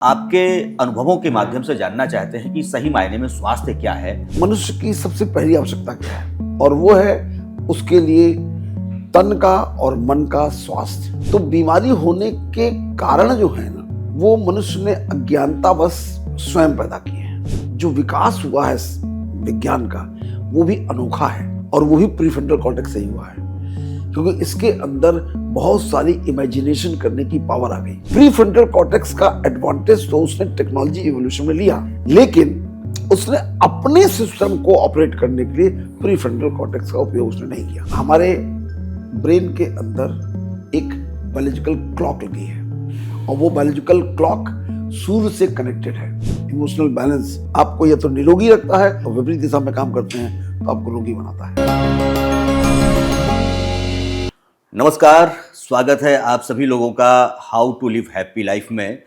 आपके अनुभवों के माध्यम से जानना चाहते हैं कि सही मायने में स्वास्थ्य क्या है। मनुष्य की सबसे पहली आवश्यकता क्या है और वो है उसके लिए तन का और मन का स्वास्थ्य। तो बीमारी होने के कारण जो है ना, वो मनुष्य ने अज्ञानतावश स्वयं पैदा किए हैं। जो विकास हुआ है विज्ञान का, वो भी अनोखा है और वो भी प्रीफ्रंटल कॉर्टेक्स से ही हुआ है, क्योंकि इसके अंदर बहुत सारी इमेजिनेशन करने की पावर आ गई। प्रीफ्रंटल कॉर्टेक्स का एडवांटेज तो उसने टेक्नोलॉजी इवोल्यूशन में लिया, लेकिन उसने अपने सिस्टम को ऑपरेट करने के लिए प्रीफ्रंटल कॉर्टेक्स का उपयोग उसने नहीं किया। हमारे ब्रेन के अंदर एक बायोलॉजिकल क्लॉक लगी है और वो बायोलॉजिकल क्लॉक सूर्य से कनेक्टेड है। इमोशनल बैलेंस आपको या तो निरोगी रखता है और विपरीत दिशा में काम करते हैं तो आपको रोगी बनाता है। नमस्कार, स्वागत है आप सभी लोगों का how to live happy life में।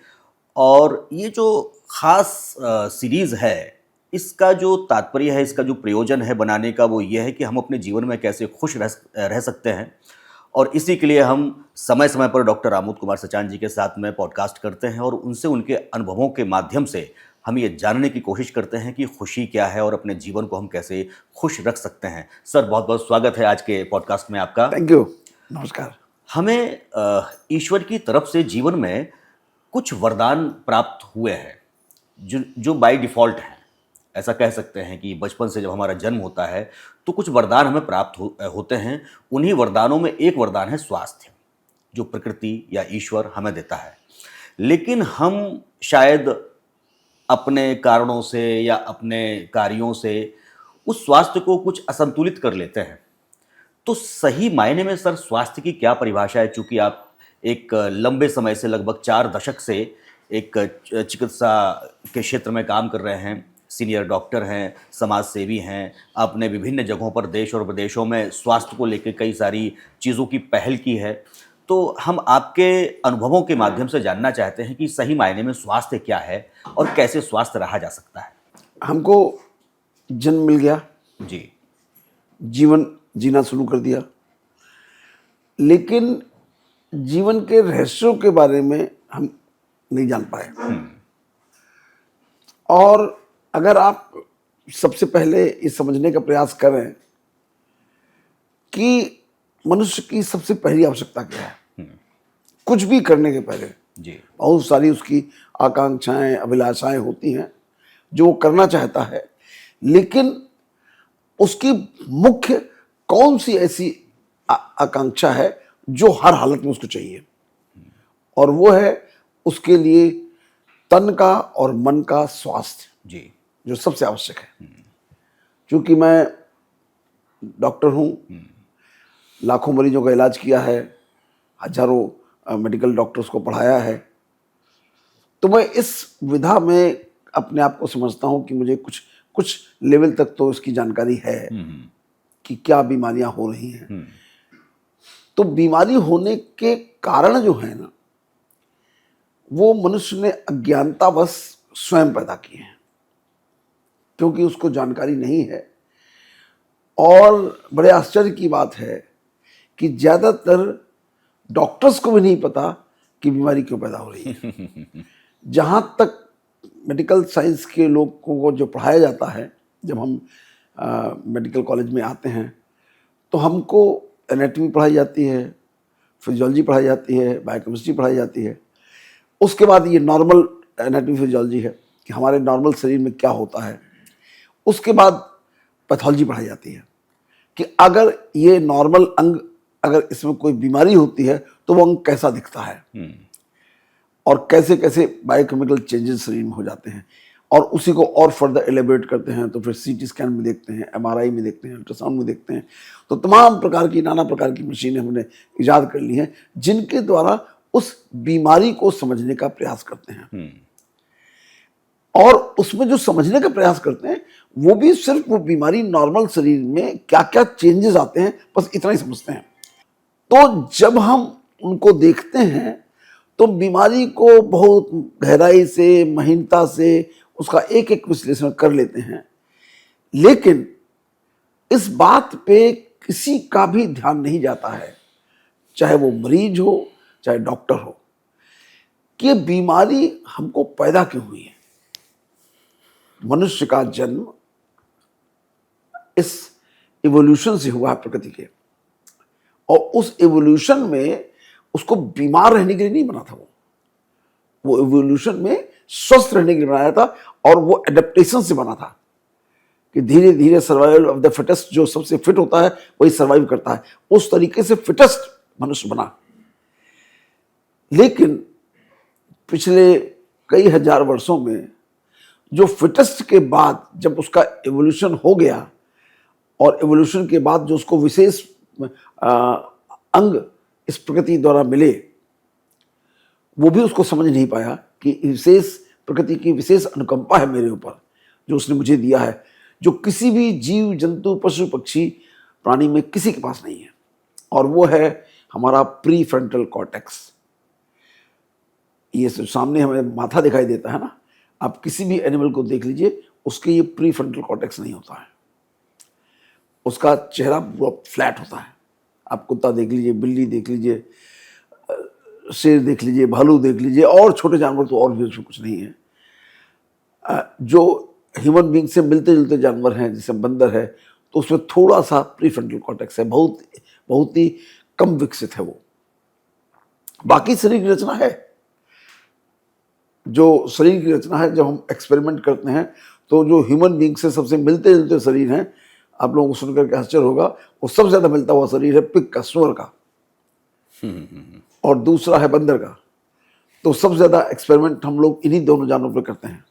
और ये जो खास सीरीज़ है, इसका जो तात्पर्य है, इसका जो प्रयोजन है बनाने का, वो ये है कि हम अपने जीवन में कैसे खुश रह सकते हैं। और इसी के लिए हम समय समय पर डॉक्टर आमोद कुमार सचान जी के साथ में पॉडकास्ट करते हैं और उनसे उनके अनुभवों के माध्यम से हम ये जानने की कोशिश करते हैं कि खुशी क्या है और अपने जीवन को हम कैसे खुश रख सकते हैं। सर, बहुत बहुत स्वागत है आज के पॉडकास्ट में आपका। थैंक यू, नमस्कार। हमें ईश्वर की तरफ से जीवन में कुछ वरदान प्राप्त हुए हैं जो बाय डिफ़ॉल्ट हैं। ऐसा कह सकते हैं कि बचपन से जब हमारा जन्म होता है तो कुछ वरदान हमें प्राप्त होते हैं। उन्हीं वरदानों में एक वरदान है स्वास्थ्य, जो प्रकृति या ईश्वर हमें देता है। लेकिन हम शायद अपने कारणों से या अपने कार्यों से उस स्वास्थ्य को कुछ असंतुलित कर लेते हैं। तो सही मायने में सर, स्वास्थ्य की क्या परिभाषा है? चूँकि आप एक लंबे समय से, लगभग 4 दशक से एक चिकित्सा के क्षेत्र में काम कर रहे हैं, सीनियर डॉक्टर हैं, समाज सेवी हैं, आपने विभिन्न जगहों पर देश और विदेशों में स्वास्थ्य को लेकर कई सारी चीज़ों की पहल की है। तो हम आपके अनुभवों के माध्यम से जानना चाहते हैं कि सही मायने में स्वास्थ्य क्या है और कैसे स्वस्थ रहा जा सकता है। हमको जन्म मिल गया, जी। जीवन जीना शुरू कर दिया, लेकिन जीवन के रहस्यों के बारे में हम नहीं जान पाए। और अगर आप सबसे पहले ये समझने का प्रयास करें कि मनुष्य की सबसे पहली आवश्यकता क्या है, कुछ भी करने के पहले जी। बहुत सारी उसकी आकांक्षाएं, अभिलाषाएं होती हैं जो वो करना चाहता है, लेकिन उसकी मुख्य कौन सी ऐसी आकांक्षा है जो हर हालत में उसको चाहिए, और वो है उसके लिए तन का और मन का स्वास्थ्य, जी। जो सबसे आवश्यक है। क्योंकि मैं डॉक्टर हूँ, लाखों मरीजों का इलाज किया है, हजारों मेडिकल डॉक्टर्स को पढ़ाया है, तो मैं इस विधा में अपने आप को समझता हूँ कि मुझे कुछ लेवल तक तो इसकी जानकारी है कि क्या बीमारियां हो रही हैं। तो बीमारी होने के कारण जो है ना, वो मनुष्य ने अज्ञानतावश स्वयं पैदा किए हैं, क्योंकि उसको जानकारी नहीं है। और बड़े आश्चर्य की बात है कि ज़्यादातर डॉक्टर्स को भी नहीं पता कि बीमारी क्यों पैदा हो रही है। जहाँ तक मेडिकल साइंस के लोगों को जो पढ़ाया जाता है, जब हम मेडिकल कॉलेज में आते हैं तो हमको एनाटॉमी पढ़ाई जाती है, फिजियोलॉजी पढ़ाई जाती है, बायोकेमिस्ट्री पढ़ाई जाती है। उसके बाद ये नॉर्मल एनाटॉमी फिजियोलॉजी है कि हमारे नॉर्मल शरीर में क्या होता है। उसके बाद पैथोलॉजी पढ़ाई जाती है कि अगर ये नॉर्मल अंग, अगर इसमें कोई बीमारी होती है तो वो अंग कैसा दिखता है और कैसे कैसे बायोकेमिकल चेंजेस शरीर में हो जाते हैं, और उसी को और फर्दर एलेबरेट करते हैं। तो फिर सीटी स्कैन में देखते हैं, एमआरआई में देखते हैं, अल्ट्रासाउंड में देखते हैं। तो तमाम प्रकार की, नाना प्रकार की मशीनें हमने ईजाद कर ली हैं जिनके द्वारा उस बीमारी को समझने का प्रयास करते हैं। और उसमें जो समझने का प्रयास करते हैं वो भी सिर्फ वो बीमारी नॉर्मल शरीर में क्या क्या चेंजेस आते हैं, बस इतना ही समझते हैं। तो जब हम उनको देखते हैं तो बीमारी को बहुत गहराई से, महीनता से उसका एक एक विश्लेषण कर लेते हैं, लेकिन इस बात पे किसी का भी ध्यान नहीं जाता है, चाहे वो मरीज हो चाहे डॉक्टर हो, कि ये बीमारी हमको पैदा क्यों हुई है। मनुष्य का जन्म इस इवोल्यूशन से हुआ है प्रकृति के, और उस इवोल्यूशन में उसको बीमार रहने के लिए नहीं बना था। वो इवोल्यूशन में स्वस्थ रहने के लिए बनाया था, और वो एडेप्टेशन से बना था कि धीरे धीरे सर्वाइवल ऑफ द फिटेस्ट, जो सबसे फिट होता है वही सर्वाइव करता है। उस तरीके से फिटेस्ट मनुष्य बना। लेकिन पिछले कई हजार वर्षों में जो फिटेस्ट के बाद जब उसका एवोल्यूशन हो गया, और एवोल्यूशन के बाद जो उसको विशेष अंग इस प्रकृति द्वारा मिले, वो भी उसको समझ नहीं पाया कि विशेष प्रकृति की विशेष अनुकंपा है मेरे ऊपर, जो उसने मुझे दिया है, जो किसी भी जीव जंतु पशु पक्षी प्राणी में किसी के पास नहीं है। और वो है हमारा प्री फ्रंटल कॉर्टेक्स। ये सामने हमें माथा दिखाई देता है ना, आप किसी भी एनिमल को देख लीजिए, उसके ये प्री फ्रंटल कॉर्टेक्स नहीं होता है, उसका चेहरा पूरा फ्लैट होता है। आप कुत्ता देख लीजिए, बिल्ली देख लीजिए, शेर देख लीजिए, भालू देख लीजिए, और छोटे जानवर तो और भी उसमें कुछ नहीं है। जो ह्यूमन बींग से मिलते जुलते जानवर हैं, जैसे बंदर है, तो उसमें थोड़ा सा प्रीफ्रंटल कॉर्टेक्स है, बहुत ही कम विकसित है वो। बाकी शरीर की रचना है, जो शरीर की रचना है, जब हम एक्सपेरिमेंट करते हैं तो जो ह्यूमन बींग से सबसे मिलते जुलते शरीर हैं, आप लोगों को सुनकर के आश्चर्य होगा, वो सबसे ज्यादा मिलता हुआ शरीर है पिग का, सुअर का, और दूसरा है बंदर का। तो सबसे ज्यादा एक्सपेरिमेंट हम लोग इन्हीं दोनों जानवरों पर करते हैं।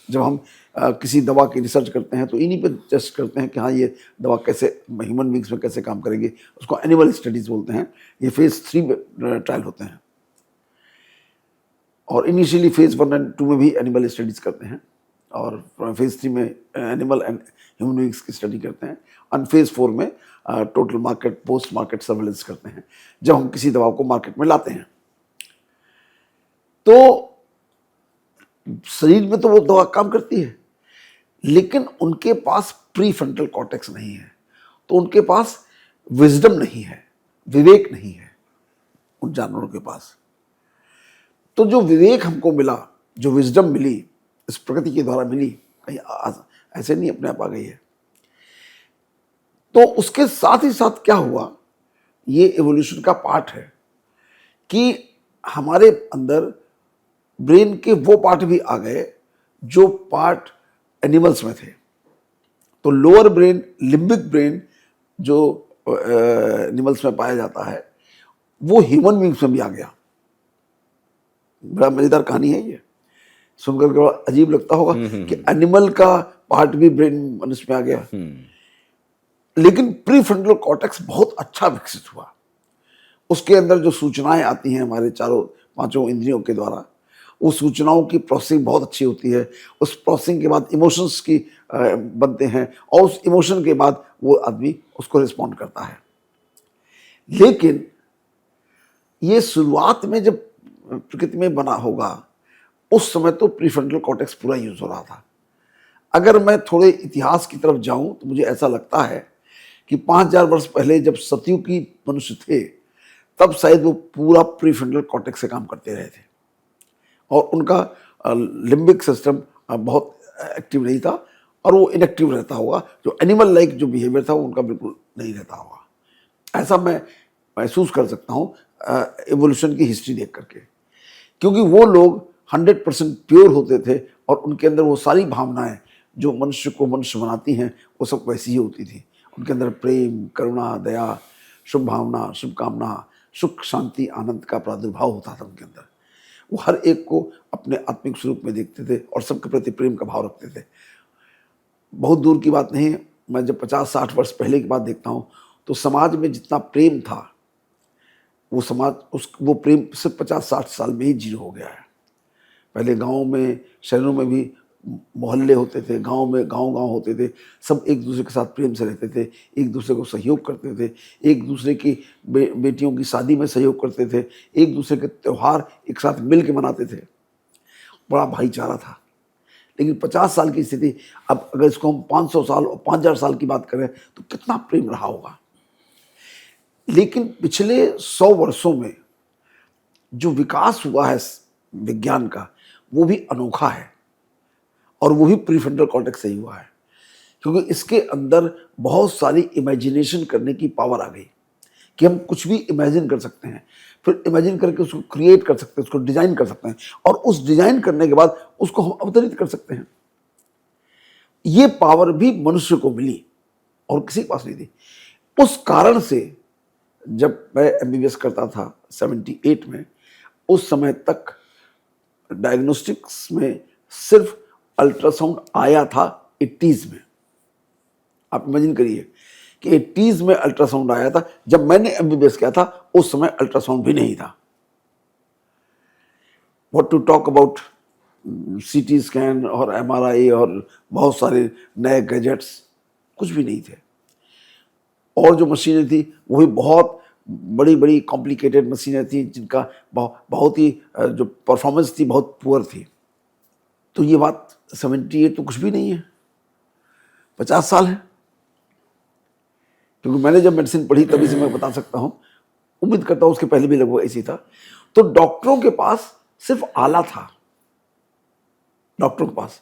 जब हम किसी दवा की रिसर्च करते हैं तो इन्हीं पे टेस्ट करते हैं कि हाँ, ये दवा कैसे ह्यूमन बींग्स में कैसे काम करेगी। उसको एनिमल स्टडीज बोलते हैं। ये फेज 3 ट्रायल होते हैं, और इनिशियली फेज 1 और 2 में भी एनिमल स्टडीज करते हैं, और फेज 3 में एनिमल एंड ह्यूमन बींग्स की स्टडी करते हैं, और फेज 4 में total market post market surveillance करते हैं, जब हम किसी दवा को मार्केट में लाते हैं। तो शरीर में तो वो दवा काम करती है, लेकिन उनके पास प्री फ्रंटल कॉर्टेक्स नहीं है, तो उनके पास विजडम नहीं है, विवेक नहीं है उन जानवरों के पास। तो जो विवेक हमको मिला, जो विजडम मिली, इस प्रकृति के द्वारा मिली, कहीं ऐसे नहीं अपने आप आ गई है। तो उसके साथ ही साथ क्या हुआ, ये एवोल्यूशन का पार्ट है कि हमारे अंदर ब्रेन के वो पार्ट भी आ गए जो पार्ट एनिमल्स में थे। तो लोअर ब्रेन, लिम्बिक ब्रेन, जो एनिमल्स में पाया जाता है, वो ह्यूमन बींग्स में भी आ गया। बड़ा मजेदार कहानी है ये, सुनकर के बड़ा अजीब लगता होगा कि एनिमल का पार्ट भी ब्रेन मनुष्य में आ गया। लेकिन प्री फ्रंटल कॉर्टेक्स बहुत अच्छा विकसित हुआ। उसके अंदर जो सूचनाएं आती हैं हमारे चारों पांचों इंद्रियों के द्वारा, उस सूचनाओं की प्रोसेसिंग बहुत अच्छी होती है। उस प्रोसेसिंग के बाद इमोशंस की बनते हैं, और उस इमोशन के बाद वो आदमी उसको रिस्पॉन्ड करता है। लेकिन ये शुरुआत में जब प्रकृति में बना होगा, उस समय तो प्रीफ्रंटल कॉर्टेक्स पूरा यूज हो रहा था। अगर मैं थोड़े इतिहास की तरफ जाऊं तो मुझे ऐसा लगता है कि 5000 वर्ष पहले जब सतयुगी मनुष्य थे, तब शायद वो पूरा प्रीफ्रंटल कॉर्टेक्स से काम करते रहे थे, और उनका लिम्बिक सिस्टम बहुत एक्टिव नहीं था, और वो इनएक्टिव रहता होगा। जो एनिमल लाइक जो बिहेवियर था वो उनका बिल्कुल नहीं रहता होगा। ऐसा मैं महसूस कर सकता हूँ एवोल्यूशन की हिस्ट्री देख करके, क्योंकि वो लोग 100% प्योर होते थे, और उनके अंदर वो सारी भावनाएं जो मनुष्य को मनुष्य बनाती हैं वो सब वैसी ही होती थी। उनके अंदर प्रेम, करुणा, दया, शुभ भावना, शुभकामना, सुख, शांति, आनंद का प्रादुर्भाव होता था उनके अंदर। वो हर एक को अपने आत्मिक स्वरूप में देखते थे, और सबके प्रति प्रेम का भाव रखते थे। बहुत दूर की बात नहीं है, मैं जब 50-60 वर्ष पहले की बात देखता हूँ, तो समाज में जितना प्रेम था, वो समाज वो प्रेम सिर्फ 50-60 साल में ही जीरो हो गया है। पहले गाँव में, शहरों में भी मोहल्ले होते थे, गांव में गांव होते थे, सब एक दूसरे के साथ प्रेम से रहते थे, एक दूसरे को सहयोग करते थे, एक दूसरे की बेटियों की शादी में सहयोग करते थे, एक दूसरे के त्यौहार एक साथ मिल के मनाते थे, बड़ा भाईचारा था। लेकिन 50 साल की स्थिति, अब अगर इसको हम 500 साल और 5000 साल की बात करें तो कितना प्रेम रहा होगा। लेकिन पिछले 100 वर्षों में जो विकास हुआ है विज्ञान का, वो भी अनोखा है, और वो भी प्रीफ्रंटल कॉर्टेक्स से ही हुआ है, क्योंकि इसके अंदर बहुत सारी इमेजिनेशन करने की पावर आ गई कि हम कुछ भी इमेजिन कर सकते हैं, फिर इमेजिन करके उसको क्रिएट कर सकते हैं, उसको डिजाइन कर सकते हैं, और उस डिजाइन करने के बाद उसको हम अवतरित कर सकते हैं। ये पावर भी मनुष्य को मिली और किसी के पास नहीं थी। उस कारण से जब मैं एमबीबीएस करता था 78 में, उस समय तक डायग्नोस्टिक्स में सिर्फ अल्ट्रासाउंड आया था 80s में। आप इमेजिन करिए कि 80s में अल्ट्रासाउंड आया था। जब मैंने एमबीबीएस किया था उस समय अल्ट्रासाउंड भी नहीं था। What to talk about CT scan और एमआरआई और बहुत सारे नए गैजेट्स, कुछ भी नहीं थे। और जो मशीनें थी वो भी बहुत बड़ी बड़ी कॉम्प्लिकेटेड मशीनें थी, जिनका बहुत ही जो परफॉर्मेंस थी बहुत पुअर थी। तो ये बात 78 तो कुछ भी नहीं है, 50 साल है। क्योंकि मैंने जब मेडिसिन पढ़ी तभी से मैं बता सकता हूँ, उम्मीद करता हूँ उसके पहले भी लगभग ऐसी था। तो डॉक्टरों के पास सिर्फ आला था, डॉक्टरों के पास,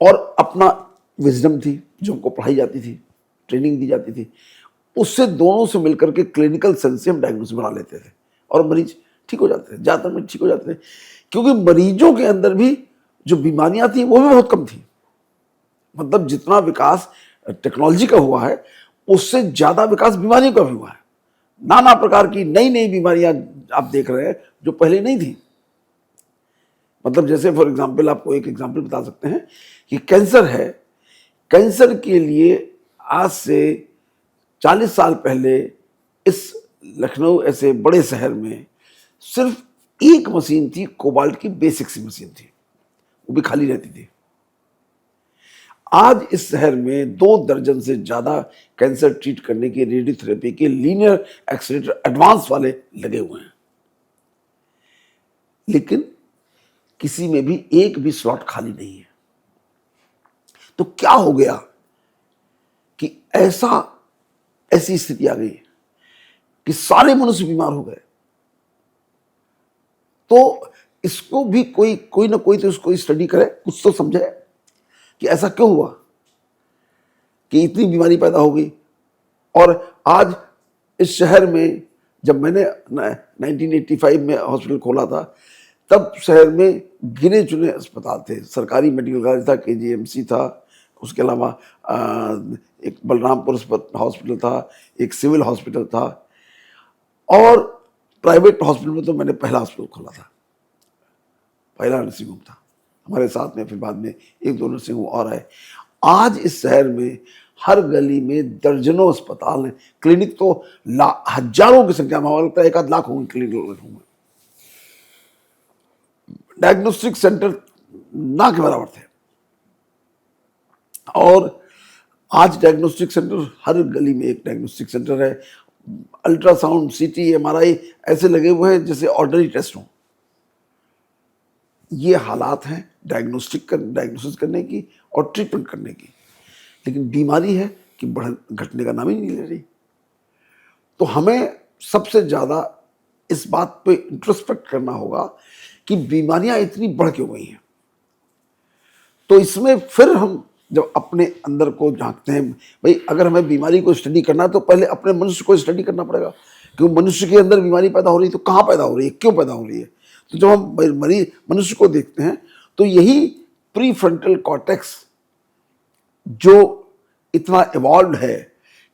और अपना विजडम थी जो उनको पढ़ाई जाती थी, ट्रेनिंग दी जाती थी। उससे दोनों से मिलकर के क्लिनिकल सेंस से हम डायग्नोसिस बना लेते थे और मरीज ठीक हो जाते थे, ज़्यादातर मरीज ठीक हो जाते थे, क्योंकि मरीजों के अंदर भी जो बीमारियां थी वो भी बहुत कम थी। मतलब जितना विकास टेक्नोलॉजी का हुआ है उससे ज़्यादा विकास बीमारियों का भी हुआ है। नाना प्रकार की नई नई बीमारियां आप देख रहे हैं जो पहले नहीं थी। मतलब जैसे फॉर एग्जाम्पल आपको एक एग्जाम्पल बता सकते हैं कि कैंसर है, कैंसर के लिए आज से 40 साल पहले इस लखनऊ ऐसे बड़े शहर में सिर्फ एक मशीन थी, कोबाल्ट की बेसिक सी मशीन थी, वो भी खाली रहती थी। आज इस शहर में 2 दर्जन से ज्यादा कैंसर ट्रीट करने के रेडियोथेरेपी के लीनियर एक्सीलरेटर एडवांस वाले लगे हुए हैं, लेकिन किसी में भी एक भी स्लॉट खाली नहीं है। तो क्या हो गया कि ऐसी स्थिति आ गई कि सारे मनुष्य बीमार हो गए। तो इसको भी कोई ना कोई तो इसको स्टडी करे, कुछ तो समझे कि ऐसा क्यों हुआ कि इतनी बीमारी पैदा हो गई। और आज इस शहर में जब मैंने 1985 में हॉस्पिटल खोला था, तब शहर में गिने चुने अस्पताल थे। सरकारी मेडिकल कॉलेज था, केजीएमसी था, उसके अलावा एक बलरामपुर हॉस्पिटल था, एक सिविल हॉस्पिटल था, और प्राइवेट हॉस्पिटल में तो मैंने पहला हॉस्पिटल खोला था, पहला नर्सिंग होम था हमारे साथ में। फिर बाद में 1-2 नर्सिंग होम और आए। आज इस शहर में हर गली में दर्जनों अस्पताल हैं, क्लिनिक तो हजारों की संख्या में, लगता है 1-8 लाख होंगे क्लिनिक होंगे। डायग्नोस्टिक सेंटर ना के बराबर थे, और आज डायग्नोस्टिक सेंटर हर गली में एक डायग्नोस्टिक सेंटर है। अल्ट्रासाउंड, सीटी, एमआरआई ऐसे लगे हुए हैं जैसे ऑर्डिनरी टेस्ट हों। ये हालात हैं डायग्नोसिस करने की और ट्रीटमेंट करने की, लेकिन बीमारी है कि घटने का नाम ही नहीं ले रही। तो हमें सबसे ज़्यादा इस बात पे इंट्रोस्पेक्ट करना होगा कि बीमारियां इतनी बढ़ क्यों गई हैं। तो इसमें फिर हम जब अपने अंदर को झांकते हैं, भाई अगर हमें बीमारी को स्टडी करना है तो पहले अपने मनुष्य को स्टडी करना पड़ेगा, क्योंकि मनुष्य के अंदर बीमारी पैदा हो रही है तो कहाँ पैदा हो रही है, क्यों पैदा हो रही है। तो जब हम मनुष्य को देखते हैं तो यही प्री फ्रंटल कॉर्टेक्स जो इतना इवॉल्व है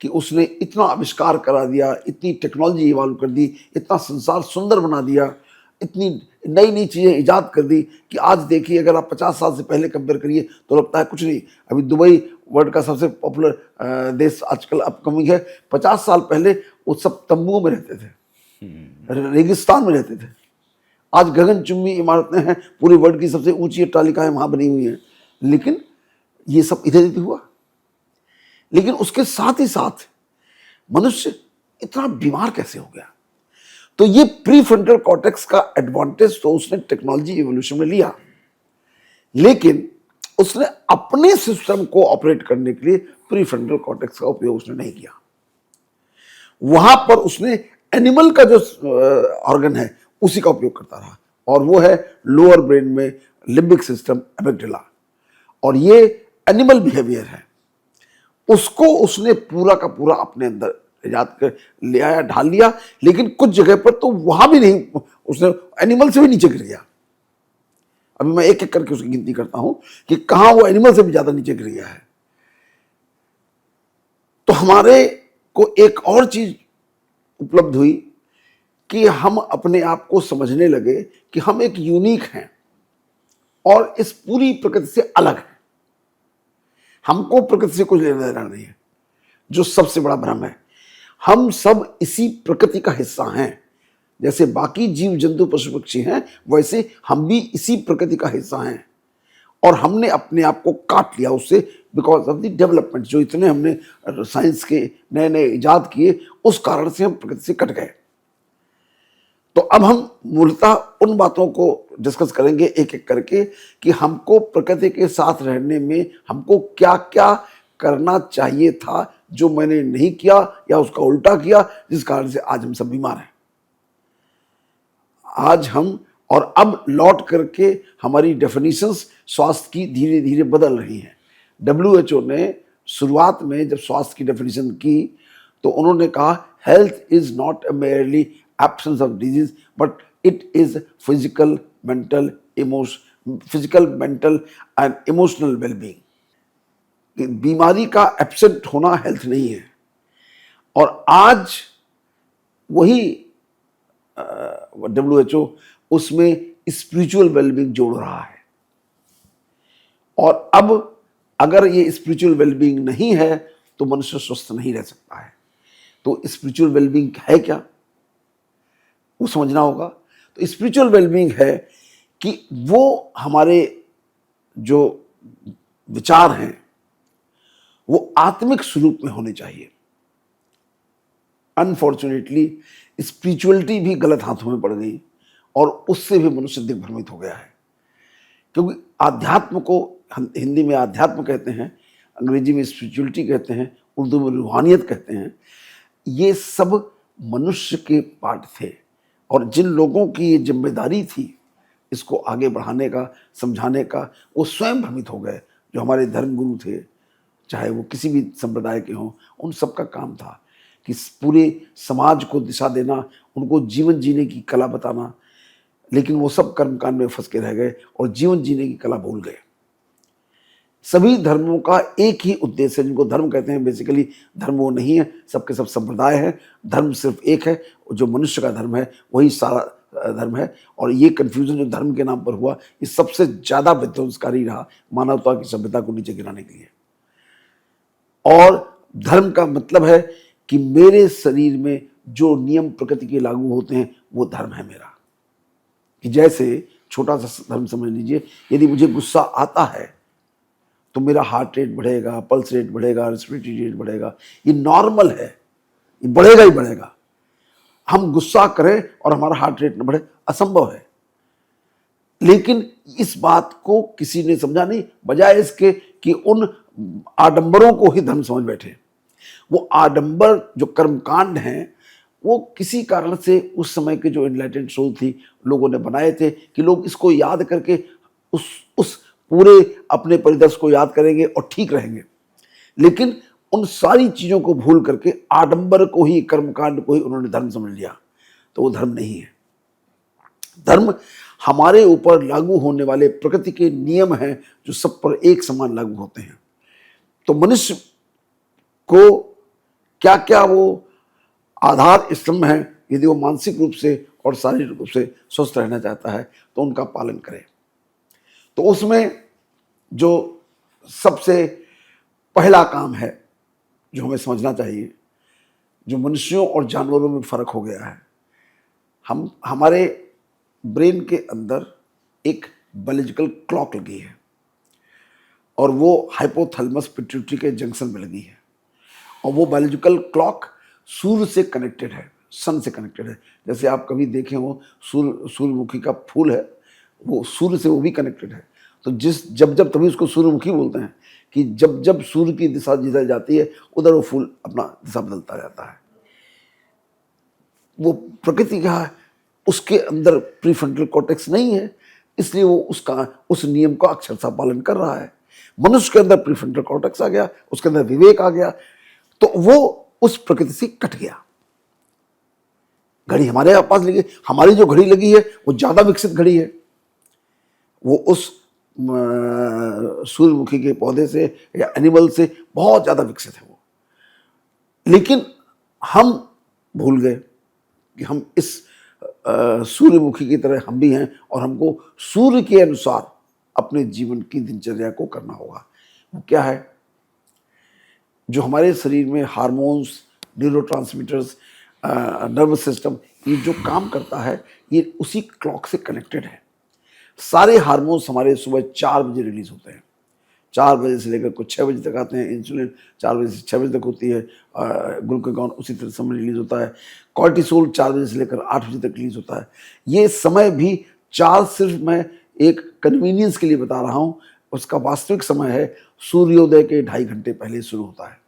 कि उसने इतना आविष्कार करा दिया, इतनी टेक्नोलॉजी इवॉल्व कर दी, इतना संसार सुंदर बना दिया, इतनी नई नई चीज़ें ईजाद कर दी कि आज देखिए अगर आप 50 साल से पहले कंपेयर करिए तो लगता है कुछ नहीं। अभी दुबई वर्ल्ड का सबसे पॉपुलर देश आजकल अपकमिंग है। 50 साल पहले वो सब तंबुओं में रहते थे, रेगिस्तान में रहते थे। आज गगनचुंबी इमारतें हैं, पूरे वर्ल्ड की सबसे ऊंची अट्टालिकाएं वहाँ बनी हुई हैं। लेकिन ये सब इधर इधर हुआ। लेकिन उसके साथ ही साथ मनुष्य इतना बीमार कैसे हो गया। तो ये प्री फ्रंटल कॉर्टेक्स का एडवांटेज तो उसने टेक्नोलॉजी इवोल्यूशन में लिया, लेकिन उसने अपने सिस्टम को ऑपरेट करने के लिए प्री फ्रंटल कॉर्टेक्स का उपयोग उसने नहीं किया। वहां पर उसने एनिमल का जो ऑर्गन है उसी का उपयोग करता रहा। और वो है लोअर ब्रेन में लिम्बिक सिस्टम एमिग्डाला, और ये एनिमल बिहेवियर है। उसको उसने पूरा का पूरा अपने अंदर याद कर ले आया, ढाल लिया, लेकिन कुछ जगह पर तो वहां भी नहीं, उसने एनिमल से भी नीचे गिर गया। अभी मैं एक एक करके उसकी गिनती करता हूं कि कहां वो एनिमल से भी ज्यादा नीचे गिर गया है। तो हमारे को एक और चीज उपलब्ध हुई कि हम अपने आप को समझने लगे कि हम एक यूनिक हैं और इस पूरी प्रकृति से अलग हैं। हमको प्रकृति से कुछ लेना देना नहीं है, जो सबसे बड़ा भ्रम है। हम सब इसी प्रकृति का हिस्सा हैं। जैसे बाकी जीव जंतु पशु पक्षी हैं, वैसे हम भी इसी प्रकृति का हिस्सा हैं। और हमने अपने आप को काट लिया उससे, बिकॉज ऑफ द डेवलपमेंट। जो इतने हमने साइंस के नए नए इजाद किए, उस कारण से हम प्रकृति से कट गए। तो अब हम मूलतः उन बातों को डिस्कस करेंगे एक एक करके कि हमको प्रकृति के साथ रहने में हमको क्या क्या करना चाहिए था, जो मैंने नहीं किया या उसका उल्टा किया, जिस कारण से आज हम सब बीमार हैं। आज हम और अब लौट करके हमारी डेफिनेशंस स्वास्थ्य की धीरे धीरे बदल रही हैं। WHO ने शुरुआत में जब स्वास्थ्य की डेफिनेशन की तो उन्होंने कहा health is not merely absence of disease but it is physical mental and emotional wellbeing. बीमारी का एब्सेंट होना हेल्थ नहीं है। और आज वही WHO उसमें स्पिरिचुअल वेलबींग जोड़ रहा है। और अब अगर ये स्पिरिचुअल वेलबींग नहीं है तो मनुष्य स्वस्थ नहीं रह सकता है। तो स्पिरिचुअल वेलबींग है क्या, वो समझना होगा। तो स्पिरिचुअल वेलबींग है कि वो हमारे जो विचार हैं वो आत्मिक स्वरूप में होने चाहिए। अनफॉर्चुनेटली स्पिरिचुअलिटी भी गलत हाथों में पड़ गई और उससे भी मनुष्य दिग्भ्रमित हो गया है। क्योंकि आध्यात्म को हिंदी में आध्यात्म कहते हैं, अंग्रेजी में स्पिरिचुअलिटी कहते हैं, उर्दू में रूहानियत कहते हैं। ये सब मनुष्य के पार्ट थे और जिन लोगों की ये जिम्मेदारी थी इसको आगे बढ़ाने का, समझाने का, वो स्वयं भ्रमित हो गए। जो हमारे धर्मगुरु थे, चाहे वो किसी भी संप्रदाय के हों, उन सबका काम था कि पूरे समाज को दिशा देना, उनको जीवन जीने की कला बताना। लेकिन वो सब कर्मकांड में फंस के रह गए और जीवन जीने की कला भूल गए। सभी धर्मों का एक ही उद्देश्य है, जिनको धर्म कहते हैं। बेसिकली धर्म वो नहीं है, सबके सब संप्रदाय है। धर्म सिर्फ एक है, जो मनुष्य का धर्म है वही सारा धर्म है। और ये कन्फ्यूजन जो धर्म के नाम पर हुआ, ये सबसे ज्यादा विध्वंसकारी रहा मानवता की सभ्यता को नीचे गिराने के लिए। और धर्म का मतलब है कि मेरे शरीर में जो नियम प्रकृति के लागू होते हैं वो धर्म है मेरा। कि जैसे छोटा सा धर्म समझ लीजिए, यदि मुझे गुस्सा आता है तो मेरा हार्ट रेट बढ़ेगा, पल्स रेट बढ़ेगा, रेस्पिरेटरी रेट बढ़ेगा। ये नॉर्मल है, ये बढ़ेगा ही बढ़ेगा। हम गुस्सा करें और हमारा हार्ट रेट न बढ़े, असंभव है। लेकिन इस बात को किसी ने समझा नहीं, बजाय इसके कि उन आडंबरों को ही धर्म समझ बैठे। वो आडंबर जो कर्मकांड हैं वो किसी कारण से उस समय के जो एनलाइटेंड सोल थी, लोगों ने बनाए थे कि लोग इसको याद करके उस पूरे अपने परिदर्श को याद करेंगे और ठीक रहेंगे। लेकिन उन सारी चीजों को भूल करके आडंबर को ही, कर्मकांड को ही उन्होंने धर्म समझ लिया। तो वो धर्म नहीं है। धर्म हमारे ऊपर लागू होने वाले प्रकृति के नियम हैं जो सब पर एक समान लागू होते हैं। तो मनुष्य को क्या क्या वो आधार स्तंभ हैं, यदि वो मानसिक रूप से और शारीरिक रूप से स्वस्थ रहना चाहता है तो उनका पालन करे। तो उसमें जो सबसे पहला काम है जो हमें समझना चाहिए, जो मनुष्यों और जानवरों में फर्क हो गया है, हमारे ब्रेन के अंदर एक बायोलॉजिकल क्लॉक लगी है और वो हाइपोथैलेमस पिट्यूटरी के जंक्शन में लगी है। और वो बायोलॉजिकल क्लॉक सूर्य से कनेक्टेड है, सन से कनेक्टेड है। जैसे आप कभी देखे हो सूर्यमुखी का फूल है, वो सूर्य से वो भी कनेक्टेड है। तो जब तभी उसको सूर्यमुखी बोलते हैं कि जब सूर्य की दिशा जिधर जाती है उधर वो फूल अपना दिशा बदलता जाता है। वो प्रकृति का उसके अंदर प्रीफ्रंटल कॉर्टेक्स नहीं है, इसलिए वो उस नियम का अक्षरशः पालन कर रहा है। मनुष्य के अंदर प्रीफ्रंटल कॉर्टेक्स आ गया, उसके अंदर विवेक आ गया, तो वो उस प्रकृति से कट गया। घड़ी हमारे पास लगी, हमारी जो घड़ी लगी है वो ज्यादा विकसित घड़ी है, वो उस सूर्यमुखी के पौधे से या एनिमल से बहुत ज्यादा विकसित है वो। लेकिन हम भूल गए कि हम इस सूर्यमुखी की तरह हम भी हैं, और हमको सूर्य के अनुसार अपने जीवन की दिनचर्या को करना होगा। वो क्या है? जो हमारे शरीर में हार्मोन्स, न्यूरोट्रांसमीटर्स, नर्वस सिस्टम, ये जो काम करता है, ये उसी क्लॉक से कनेक्टेड है। सारे हार्मोन्स हमारे सुबह 4 बजे रिलीज होते हैं। 4 बजे से लेकर कुछ 6 बजे तक आते हैं। इंसुलिन 4 बजे से 6 बजे तक होती है, ग्लूकागॉन उसी तरह समय रिलीज होता है। कॉर्टिसोल 4 बजे से लेकर 8 बजे तक रिलीज होता है। ये समय भी 4 सिर्फ मैं एक कन्वीनियंस के लिए बता रहा हूँ, उसका वास्तविक समय है सूर्योदय के 2.5 घंटे पहले शुरू होता है,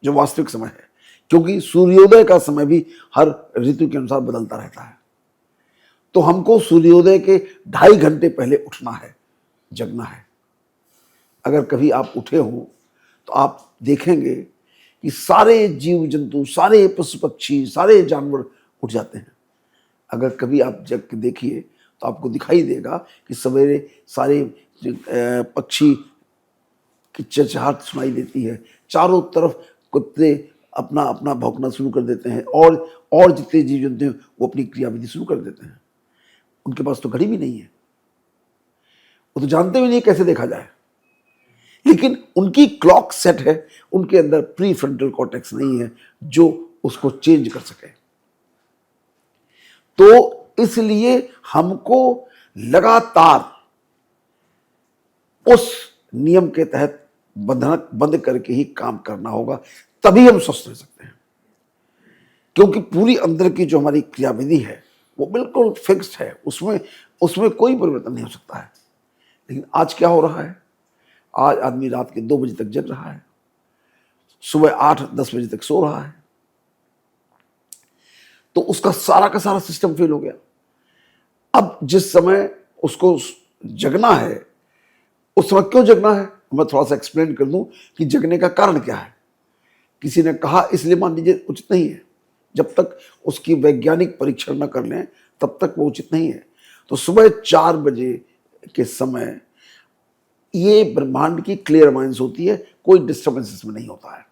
जो वास्तविक समय है, क्योंकि सूर्योदय का समय भी हर ऋतु के अनुसार बदलता रहता है। तो हमको सूर्योदय के 2.5 घंटे पहले उठना है, जगना है। अगर कभी आप उठे हो तो आप देखेंगे कि सारे जीव जंतु, सारे पशु पक्षी, सारे जानवर उठ जाते हैं। अगर कभी आप जग के देखिए तो आपको दिखाई देगा कि सवेरे सारे पक्षी की चहचहाट सुनाई देती है, चारों तरफ कुत्ते अपना अपना भौंकना शुरू कर देते हैं, और जितने जीव जंतु हैं वो अपनी क्रियाविधि शुरू कर देते हैं। उनके पास तो घड़ी भी नहीं है, वो तो जानते भी नहीं कैसे देखा जाए, लेकिन उनकी क्लॉक सेट है, उनके अंदर प्री फ्रंटल कॉर्टेक्स नहीं है जो उसको चेंज कर सके। तो इसलिए हमको लगातार उस नियम के तहत बंद करके ही काम करना होगा, तभी हम स्वस्थ रह सकते हैं। क्योंकि पूरी अंदर की जो हमारी क्रियाविधि है वो बिल्कुल फिक्स्ड है, उसमें कोई परिवर्तन नहीं हो सकता है। लेकिन आज क्या हो रहा है? आज आदमी रात के 2 बजे तक जग रहा है, सुबह 8-10 बजे तक सो रहा है, तो उसका सारा का सारा सिस्टम फेल हो गया। अब जिस समय उसको जगना है, उस समय क्यों जगना है मैं थोड़ा सा एक्सप्लेन कर दूं कि जगने का कारण क्या है। किसी ने कहा, इसलिए मान लीजिए उचित नहीं है, जब तक उसकी वैज्ञानिक परीक्षण न कर लें तब तक वो उचित नहीं है। तो सुबह 4 बजे के समय ये ब्रह्मांड की क्लियर माइंस होती है, कोई डिस्टर्बेंस इसमें नहीं होता है।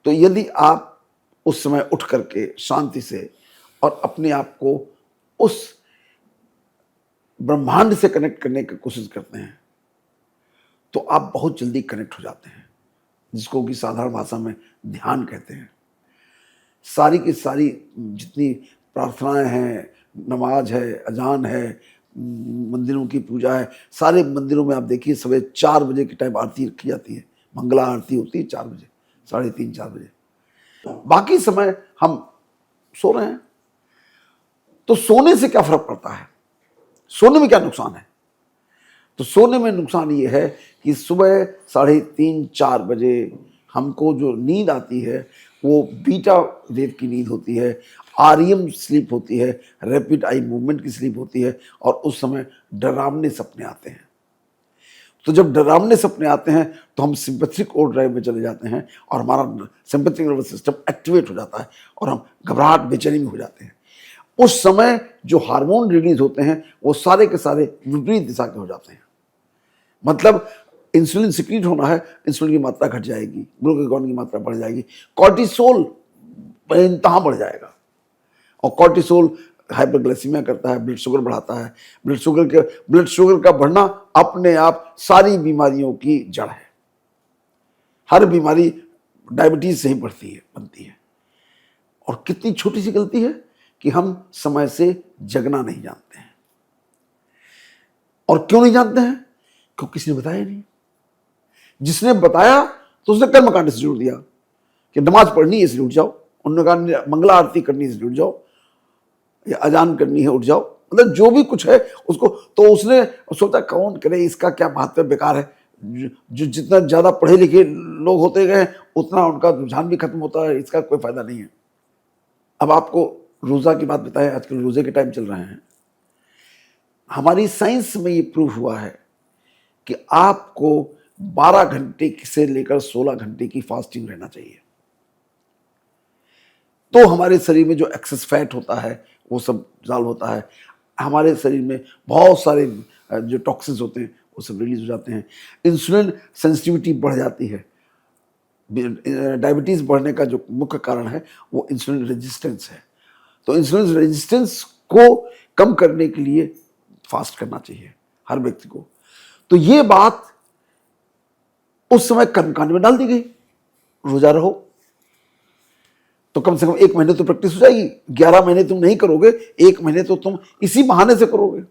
तो यदि आप उस समय उठ करके शांति से और अपने आप को उस ब्रह्मांड से कनेक्ट करने की कोशिश करते हैं तो आप बहुत जल्दी कनेक्ट हो जाते हैं, जिसको कि साधारण भाषा में ध्यान कहते हैं। सारी की सारी जितनी प्रार्थनाएं हैं, नमाज है, अजान है, मंदिरों की पूजा है, सारे मंदिरों में आप देखिए सुबह 4 बजे के टाइम आरती रखी जाती है, मंगला आरती होती है 4 बजे, 3:30-4 बजे। बाकी समय हम सो रहे हैं। तो सोने से क्या फर्क पड़ता है? सोने में क्या नुकसान है? तो सोने में नुकसान ये है कि सुबह 3:30-4 बजे हमको जो नींद आती है वो बीटा वेव की नींद होती है, आरईएम स्लीप होती है, रैपिड आई मूवमेंट की स्लीप होती है, और उस समय डरावने सपने आते हैं। तो जब डरावने सपने आते हैं तो हम सिंपैथिक ओवरड्राइव में चले जाते हैं और हमारा सिंपैथिक नर्वस सिस्टम एक्टिवेट हो जाता है और हम घबराहट, बेचैनी में हो जाते हैं। उस समय जो हार्मोन रिलीज होते हैं वो सारे के सारे विपरीत दिशा के हो जाते हैं। मतलब इंसुलिन सिक्रीट होना है, इंसुलिन की मात्रा घट जाएगी, ग्लूकागॉन की मात्रा बढ़ जाएगी, कॉर्टिसोल बेइंतहा बढ़ जाएगा। और कॉर्टिसोल हाइपरग्लाइसीमिया करता है, ब्लड शुगर बढ़ाता है। ब्लड शुगर का बढ़ना अपने आप सारी बीमारियों की जड़ है। हर बीमारी डायबिटीज से ही बनती है। और कितनी छोटी सी गलती है कि हम समय से जगना नहीं जानते हैं। और क्यों नहीं जानते हैं? क्योंकि किसी ने बताया नहीं। जिसने बताया तो उसने कर्मकांड से जोड़ दिया कि नमाज पढ़नी है इसलिए उठ जाओ, उन्होंने कहा मंगला आरती करनी है इसलिए उठ जाओ, या अजान करनी है उठ जाओ, मतलब जो भी कुछ है उसको। तो उसने सोचा कौन करे, इसका क्या महत्व, बेकार है। जो जितना ज्यादा पढ़े लिखे लोग होते गए उतना उनका रुझान भी खत्म होता है, इसका कोई फायदा नहीं है। अब आपको रोज़ा की बात बताएं, आजकल रोज़े के टाइम चल रहे हैं। हमारी साइंस में ये प्रूव हुआ है कि आपको 12 घंटे से लेकर 16 घंटे की फास्टिंग रहना चाहिए। तो हमारे शरीर में जो एक्सेस फैट होता है वो सब डिसॉल्व होता है। हमारे शरीर में बहुत सारे जो टॉक्सिन्स होते हैं वो सब रिलीज हो जाते हैं। इंसुलिन सेंसिटिविटी बढ़ जाती है। डायबिटीज़ बढ़ने का जो मुख्य कारण है वो इंसुलिन रेजिस्टेंस है। तो इंसुलिन रेजिस्टेंस को कम करने के लिए फास्ट करना चाहिए हर व्यक्ति को। तो ये बात उस समय कर्मकांड में डाल दी गई, रोजा रहो। तो कम से कम 1 महीने तो प्रैक्टिस हो जाएगी। 11 महीने तुम नहीं करोगे, 1 महीने तो तुम इसी बहाने से करोगे।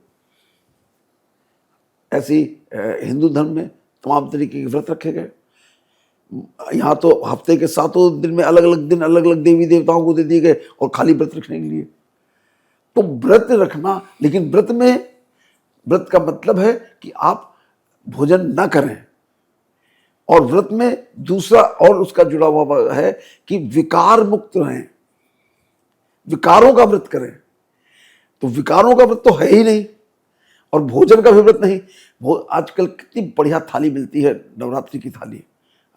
ऐसे ही हिंदू धर्म में तमाम तरीके के व्रत रखे गए। यहाँ तो हफ्ते के 7 दिन में अलग अलग दिन अलग अलग देवी देवताओं को दे दिए गए और खाली व्रत रखने के लिए। तो व्रत रखना, लेकिन व्रत का मतलब है कि आप भोजन ना करें। और व्रत में दूसरा और उसका जुड़ा हुआ है कि विकार मुक्त रहें, विकारों का व्रत करें। तो विकारों का व्रत तो है ही नहीं और भोजन का भी व्रत नहीं। वो आजकल कितनी बढ़िया थाली मिलती है, नवरात्रि की थाली।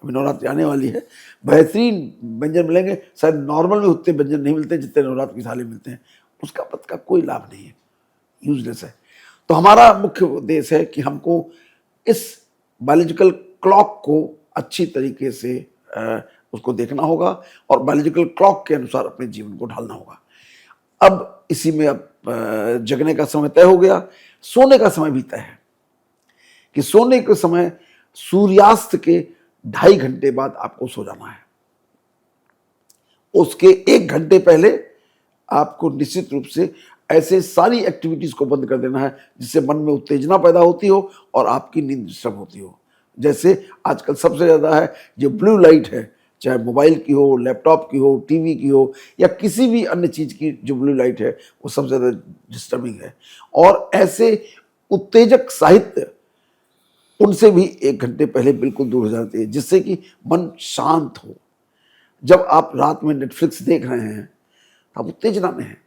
अभी नवरात्रि आने वाली है, बेहतरीन व्यंजन मिलेंगे। शायद नॉर्मल में उतने व्यंजन नहीं मिलते जितने नवरात्रि की थाली मिलते हैं। उसका व्रत का कोई लाभ नहीं है, यूजलेस है। तो हमारा मुख्य उद्देश्य है कि हमको इस बायोलॉजिकल क्लॉक को अच्छी तरीके से उसको देखना होगा और बायोलॉजिकल क्लॉक के अनुसार अपने जीवन को ढालना होगा। अब इसी में अब जगने का समय तय हो गया, सोने का समय भी तय है कि सोने के समय सूर्यास्त के 2.5 घंटे बाद आपको सो जाना है। उसके 1 घंटे पहले आपको निश्चित रूप से ऐसे सारी एक्टिविटीज को बंद कर देना है जिससे मन में उत्तेजना पैदा होती हो और आपकी नींद डिस्टर्ब होती हो। जैसे आजकल सबसे ज़्यादा है जो ब्लू लाइट है, चाहे मोबाइल की हो, लैपटॉप की हो, टीवी की हो या किसी भी अन्य चीज़ की जो ब्लू लाइट है वो सबसे ज़्यादा डिस्टर्बिंग है। और ऐसे उत्तेजक साहित्य उनसे भी 1 घंटे पहले बिल्कुल दूर हो जाती है जिससे कि मन शांत हो। जब आप रात में नेटफ्लिक्स देख रहे हैं तो आप उत्तेजना में हैं।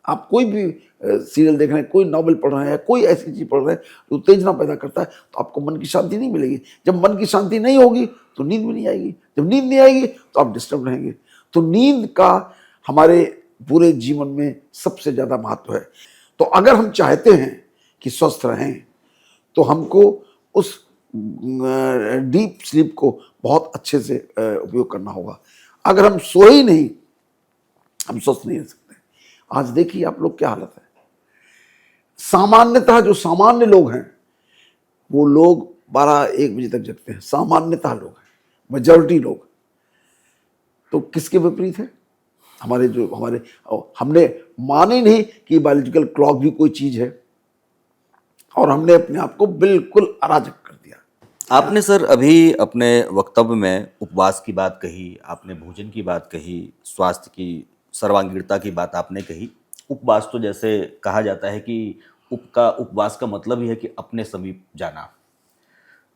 आप कोई भी सीरियल देख रहे हैं, कोई नॉवल पढ़ रहे हैं, कोई ऐसी चीज़ पढ़ रहे हैं तो उत्तेजना पैदा करता है, तो आपको मन की शांति नहीं मिलेगी। जब मन की शांति नहीं होगी तो नींद भी नहीं आएगी। जब नींद नहीं आएगी तो आप डिस्टर्ब रहेंगे। तो नींद का हमारे पूरे जीवन में सबसे ज़्यादा महत्व है। तो अगर हम चाहते हैं कि स्वस्थ रहें तो हमको उस डीप स्लीप को बहुत अच्छे से उपयोग करना होगा। अगर हम सोए ही नहीं, हम स्वस्थ नहीं रह सकते। आज देखिए आप लोग क्या हालत है। सामान्यतः जो सामान्य लोग हैं वो लोग 12-1 बजे तक जगते हैं, सामान्यतः लोग हैं, मेजॉरिटी लोग। तो किसके विपरीत है? हमने माने नहीं कि बायोलॉजिकल क्लॉक भी कोई चीज है और हमने अपने आप को बिल्कुल अराजक कर दिया। आपने सर अभी अपने वक्तव्य में उपवास की बात कही, आपने भोजन की बात कही, स्वास्थ्य की सर्वांगीणता की बात आपने कही। उपवास तो जैसे कहा जाता है कि उपवास का मतलब ही है कि अपने समीप जाना,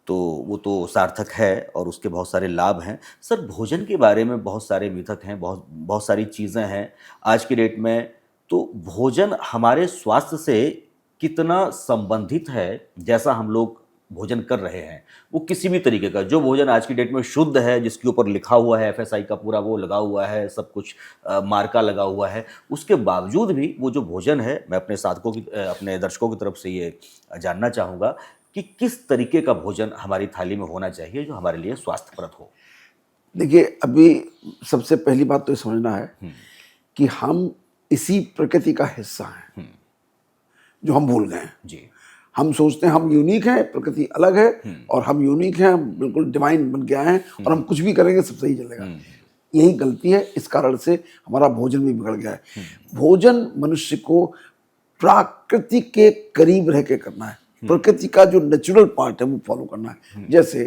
तो वो तो सार्थक है और उसके बहुत सारे लाभ हैं। सर भोजन के बारे में बहुत सारे मिथक हैं, बहुत बहुत सारी चीज़ें हैं आज की डेट में। तो भोजन हमारे स्वास्थ्य से कितना संबंधित है, जैसा हम लोग भोजन कर रहे हैं वो किसी भी तरीके का जो भोजन आज की डेट में शुद्ध है, जिसके ऊपर लिखा हुआ है एफएसआई का पूरा वो लगा हुआ है, सब कुछ मार्का लगा हुआ है, उसके बावजूद भी वो जो भोजन है, मैं अपने साधकों की अपने दर्शकों की तरफ से ये जानना चाहूँगा कि किस तरीके का भोजन हमारी थाली में होना चाहिए जो हमारे लिए स्वास्थ्यप्रद हो। देखिए, अभी सबसे पहली बात तो ये समझना है कि हम इसी प्रकृति का हिस्सा हैं जो हम भूल गए हैं। जी। हम सोचते हैं हम यूनिक हैं, प्रकृति अलग है और हम यूनिक हैं, हम बिल्कुल डिवाइन बन के आए हैं और हम कुछ भी करेंगे सब सही चलेगा। यही गलती है। इस कारण से हमारा भोजन भी बिगड़ गया है। भोजन मनुष्य को प्रकृति के करीब रह के करना है। प्रकृति का जो नेचुरल पार्ट है वो फॉलो करना है। जैसे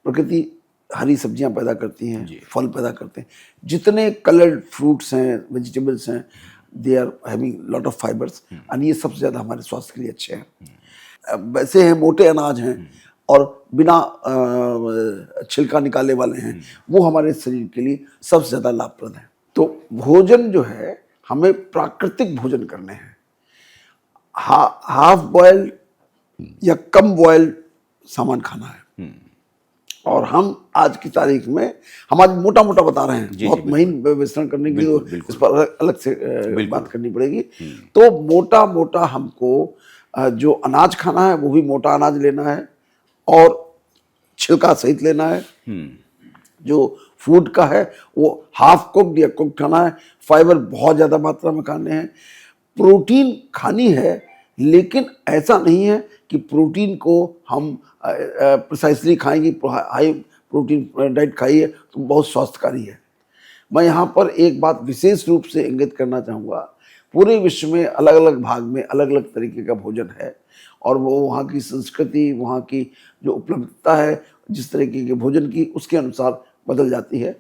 प्रकृति हरी सब्जियां पैदा करती हैं, फल पैदा करते हैं, जितने कलर्ड फ्रूट्स हैं, वेजिटेबल्स हैं, they are having lot of fibres और ये सबसे ज़्यादा हमारे स्वास्थ्य के लिए अच्छे हैं। वैसे हैं मोटे अनाज हैं और बिना छिलका निकाले वाले हैं, वो हमारे शरीर के लिए सबसे ज़्यादा लाभप्रद है। तो भोजन जो है हमें प्राकृतिक भोजन करने हैं। हाफ बॉयल या कम बॉयल सामान खाना है। और हम आज की तारीख में हम आज मोटा मोटा बता रहे हैं, जी, बहुत जी, महीन विश्लेषण करने के लिए बिल्कुल, तो बिल्कुल। इस पर अलग से बात करनी पड़ेगी। तो मोटा मोटा हमको जो अनाज खाना है वो भी मोटा अनाज लेना है और छिलका सहित लेना है। जो फूड का है वो हाफ कुक्ड या कुक्ड खाना है। फाइबर बहुत ज़्यादा मात्रा में खाने हैं। प्रोटीन खानी है, लेकिन ऐसा नहीं है कि प्रोटीन को हम प्रिसाइसली खाएंगे, हाई प्रोटीन डाइट खाइए तो बहुत स्वास्थ्यकारी है। मैं यहाँ पर एक बात विशेष रूप से इंगित करना चाहूँगा, पूरे विश्व में अलग अलग भाग में अलग अलग तरीके का भोजन है और वो वहाँ की संस्कृति, वहाँ की जो उपलब्धता है जिस तरीके के भोजन की, उसके अनुसार बदल जाती है।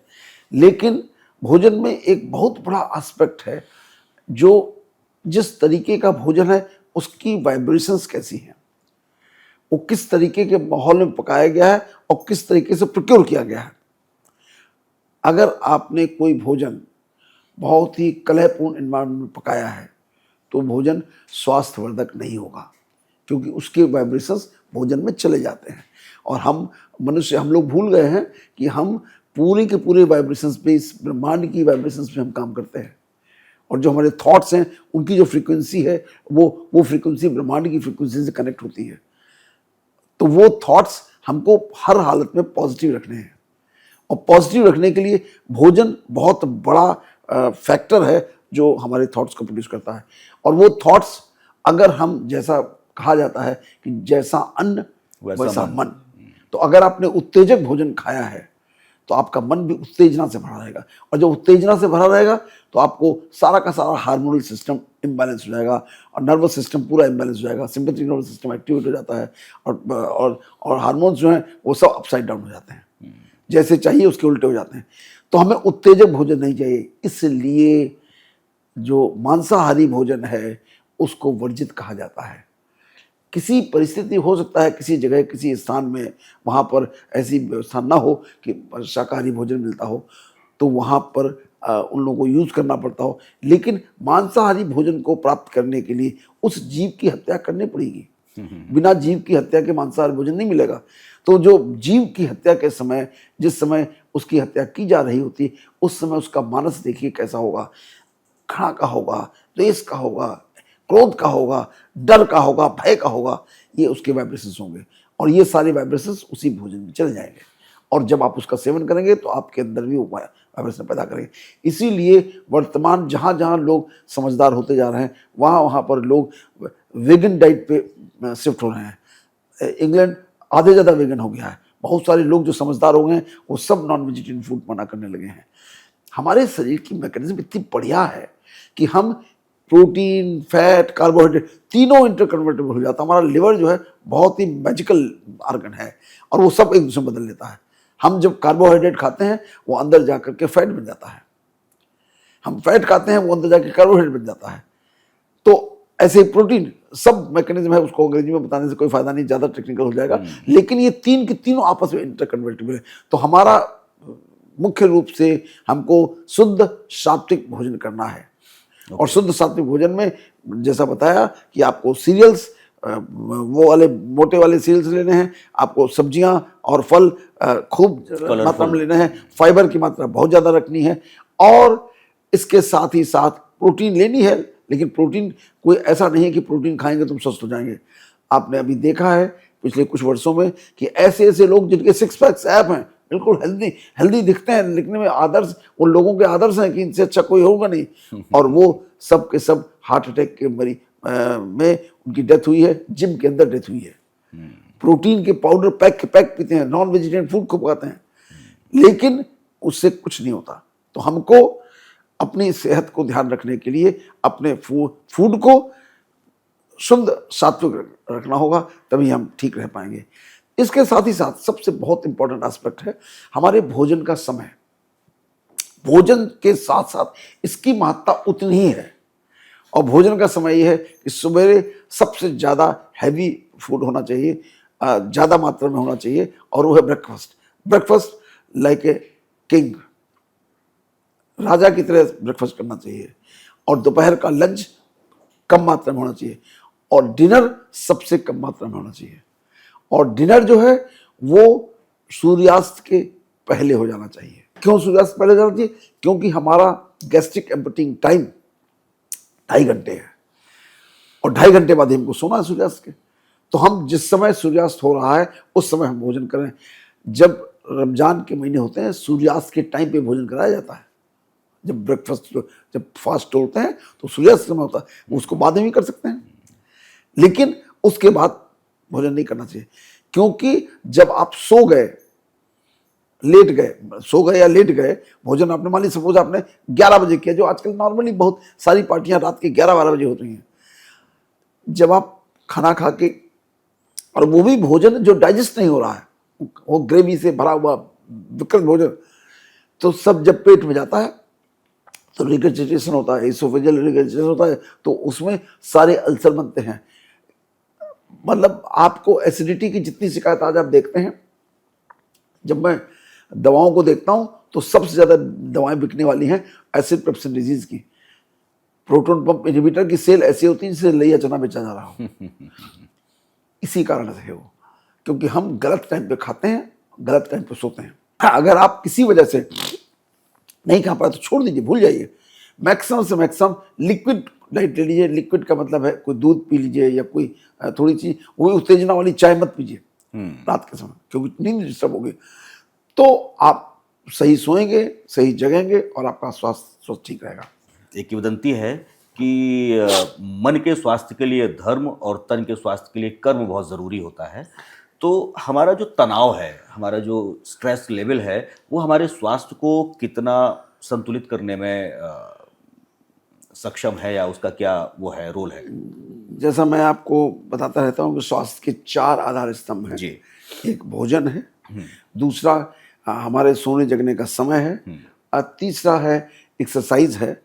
लेकिन भोजन में एक बहुत बड़ा एस्पेक्ट है, जो जिस तरीके का भोजन है उसकी वाइब्रेशंस कैसी हैं, वो किस तरीके के माहौल में पकाया गया है और किस तरीके से प्रोक्योर किया गया है। अगर आपने कोई भोजन बहुत ही कलहपूर्ण एनवायरनमेंट में पकाया है तो भोजन स्वास्थ्यवर्धक नहीं होगा, क्योंकि उसके वाइब्रेशंस भोजन में चले जाते हैं। और हम लोग भूल गए हैं कि हम पूरे के पूरे वाइब्रेशंस पे, इस ब्रह्मांड की वाइब्रेशंस पे हम काम करते हैं। और जो हमारे थॉट्स हैं उनकी जो फ्रीक्वेंसी है वो फ्रीक्वेंसी ब्रह्मांड की फ्रीक्वेंसी से कनेक्ट होती है। तो वो थॉट्स हमको हर हालत में पॉजिटिव रखने हैं और पॉजिटिव रखने के लिए भोजन बहुत बड़ा फैक्टर है जो हमारे थॉट्स को प्रोड्यूस करता है। और वो थॉट्स, अगर हम, जैसा कहा जाता है कि जैसा अन्न वैसा मन, तो अगर आपने उत्तेजक भोजन खाया है तो आपका मन भी उत्तेजना से भरा रहेगा, और जब उत्तेजना से भरा रहेगा तो आपको सारा का सारा हार्मोनल सिस्टम इम्बैलेंस हो जाएगा और नर्वस सिस्टम पूरा इम्बैलेंस हो जाएगा। सिंपैथेटिक नर्वस सिस्टम एक्टिवेट हो जाता है और हार्मोन्स जो हैं वो सब अपसाइड डाउन हो जाते हैं, जैसे चाहिए उसके उल्टे हो जाते हैं। तो हमें उत्तेजक भोजन नहीं चाहिए, इसलिए जो मांसाहारी भोजन है उसको वर्जित कहा जाता है। किसी परिस्थिति हो सकता है, किसी जगह किसी स्थान में वहाँ पर ऐसी व्यवस्था ना हो कि शाकाहारी भोजन मिलता हो, तो वहाँ पर उन लोगों को यूज़ करना पड़ता हो, लेकिन मांसाहारी भोजन को प्राप्त करने के लिए उस जीव की हत्या करनी पड़ेगी। बिना जीव की हत्या के मांसाहारी भोजन नहीं मिलेगा। तो जो जीव की हत्या के समय, जिस समय उसकी हत्या की जा रही होती, उस समय उसका मानस देखिए कैसा होगा। घृणा का होगा, द्वेष का होगा, क्रोध का होगा, डर का होगा, भय का होगा, ये उसके वाइब्रेशंस होंगे और ये सारे वाइब्रेशंस उसी भोजन में चले जाएंगे। और जब आप उसका सेवन करेंगे तो आपके अंदर भी वो वाइब्रेशन पैदा करेंगे। इसीलिए वर्तमान जहाँ जहाँ लोग समझदार होते जा रहे हैं, वहाँ वहाँ पर लोग वेगन डाइट पे शिफ्ट हो रहे हैं। इंग्लैंड आधे ज़्यादा वेगन हो गया है। बहुत सारे लोग जो समझदार हो गए हैं वो सब नॉन वेजिटेरियन फूड मना करने लगे हैं। हमारे शरीर की मैकेनिज्म इतनी बढ़िया है कि हम प्रोटीन, फैट, कार्बोहाइड्रेट तीनों इंटरकन्वर्टेबल हो जाता है। हमारा लिवर जो है बहुत ही मैजिकल ऑर्गन है और वो सब एक दूसरे में बदल लेता है। हम जब कार्बोहाइड्रेट खाते हैं वो अंदर जाकर के फैट बन जाता है, हम फैट खाते हैं वो अंदर जाकर कार्बोहाइड्रेट बन जाता है। तो ऐसे ही प्रोटीन, सब मैकेनिज्म है, उसको अंग्रेजी में बताने से कोई फायदा नहीं, ज़्यादा टेक्निकल हो जाएगा। लेकिन ये तीन के तीनों आपस में इंटरकन्वर्टेबल है। तो हमारा मुख्य रूप से हमको शुद्ध सात्विक भोजन करना है। और शुद्ध सात्विक भोजन में जैसा बताया कि आपको सीरियल्स, वो वाले मोटे वाले सीरियल्स लेने हैं, आपको सब्जियां और फल खूब मात्रा में लेने हैं, फाइबर की मात्रा बहुत ज़्यादा रखनी है और इसके साथ ही साथ प्रोटीन लेनी है। लेकिन प्रोटीन कोई ऐसा नहीं है कि प्रोटीन खाएंगे तुम स्वस्थ हो जाएंगे। आपने अभी देखा है पिछले कुछ वर्षों में कि ऐसे ऐसे लोग जिनके सिक्स पैक्स ऐप हैं, बिल्कुल हेल्दी दिखते हैं, दिखने में आदर्श, उन लोगों के आदर्श हैं कि इनसे अच्छा कोई होगा नहीं, और वो सब के सब हार्ट अटैक के में उनकी डेथ हुई है, जिम के अंदर डेथ हुई है। प्रोटीन के पाउडर पैक पीते हैं, नॉन वेजिटेरियन फूड को खाते हैं, लेकिन उससे कुछ नहीं होता। तो हमको अपनी सेहत को ध्यान रखने के लिए अपने फूड को शुद्ध सात्विक रखना होगा, तभी हम ठीक रह पाएंगे। इसके साथ ही साथ सबसे बहुत इंपॉर्टेंट एस्पेक्ट है हमारे भोजन का समय। भोजन के साथ साथ इसकी महत्ता उतनी ही है, और भोजन का समय यह है कि सवेरे सबसे ज़्यादा हैवी फूड होना चाहिए, ज़्यादा मात्रा में होना चाहिए, और वो है ब्रेकफास्ट लाइक ए किंग, राजा की तरह ब्रेकफास्ट करना चाहिए। और दोपहर का लंच कम मात्रा में होना चाहिए, और डिनर सबसे कम मात्रा में होना चाहिए। और डिनर जो है वो सूर्यास्त के पहले हो जाना चाहिए। क्यों सूर्यास्त पहले हो जाना चाहिए? क्योंकि हमारा गैस्ट्रिक एम्पटिंग टाइम 2.5 घंटे है, और 2.5 घंटे बाद ही हमको सोना है सूर्यास्त के। तो हम जिस समय सूर्यास्त हो रहा है उस समय हम भोजन करें। जब रमजान के महीने होते हैं सूर्यास्त के टाइम पे भोजन कराया जाता है। जब ब्रेकफास्ट, जब फास्ट तोड़ते हैं तो सूर्यास्त समय होता है, उसको बाद में भी कर सकते हैं, लेकिन उसके बाद भोजन नहीं करना चाहिए। क्योंकि जब आप सो गए, लेट गए, सो गए या लेट गए, भोजन आपने मान ली सपोज आपने 11 बजे किया, जो आजकल नॉर्मली बहुत सारी पार्टियां रात के 11-12 बजे होती हैं। जब आप खाना खा के, और वो भी भोजन जो डाइजेस्ट नहीं हो रहा है, वो ग्रेवी से भरा हुआ विकृत भोजन, तो सब जब पेट में जाता है तो रिगर्जिटेशन होता है, इसोफेजियल रिगर्जिटेशन होता है, तो उसमें सारे अल्सर बनते हैं। मतलब आपको एसिडिटी की जितनी शिकायत आज आप देखते हैं, जब मैं दवाओं को देखता हूं तो सबसे ज्यादा दवाएं बिकने वाली हैं एसिड पेप्सिन डिजीज की। प्रोटॉन पंप इनहिबिटर की सेल ऐसी होती है जिसे लैया चना बेचा जा रहा हो। इसी कारण से है वो, क्योंकि हम गलत टाइम पे खाते हैं, गलत टाइम पे सोते हैं। अगर आप किसी वजह से नहीं खा पाए तो छोड़ दीजिए, भूल जाइए। मैक्सिमम से मैक्सिमम लिक्विड डाइट ले लीजिए। लिक्विड का मतलब है कोई दूध पी लीजिए, या कोई थोड़ी चीज, वही उत्तेजना वाली चाय मत पीजिए रात के समय, क्योंकि नींद डिस्टर्ब होगी। तो आप सही सोएंगे, सही जगेंगे, और आपका स्वास्थ्य ठीक रहेगा। एक किंवदंती है कि मन के स्वास्थ्य के लिए धर्म और तन के स्वास्थ्य के लिए कर्म बहुत ज़रूरी होता है। तो हमारा जो तनाव है, हमारा जो स्ट्रेस लेवल है, वो हमारे स्वास्थ्य को कितना संतुलित करने में सक्षम है, या उसका क्या वो है, रोल है? जैसा मैं आपको बताता रहता हूँ कि स्वास्थ्य के 4 आधार स्तंभ हैं। जी। एक भोजन है, दूसरा हमारे सोने जगने का समय है, और तीसरा है एक्सरसाइज है।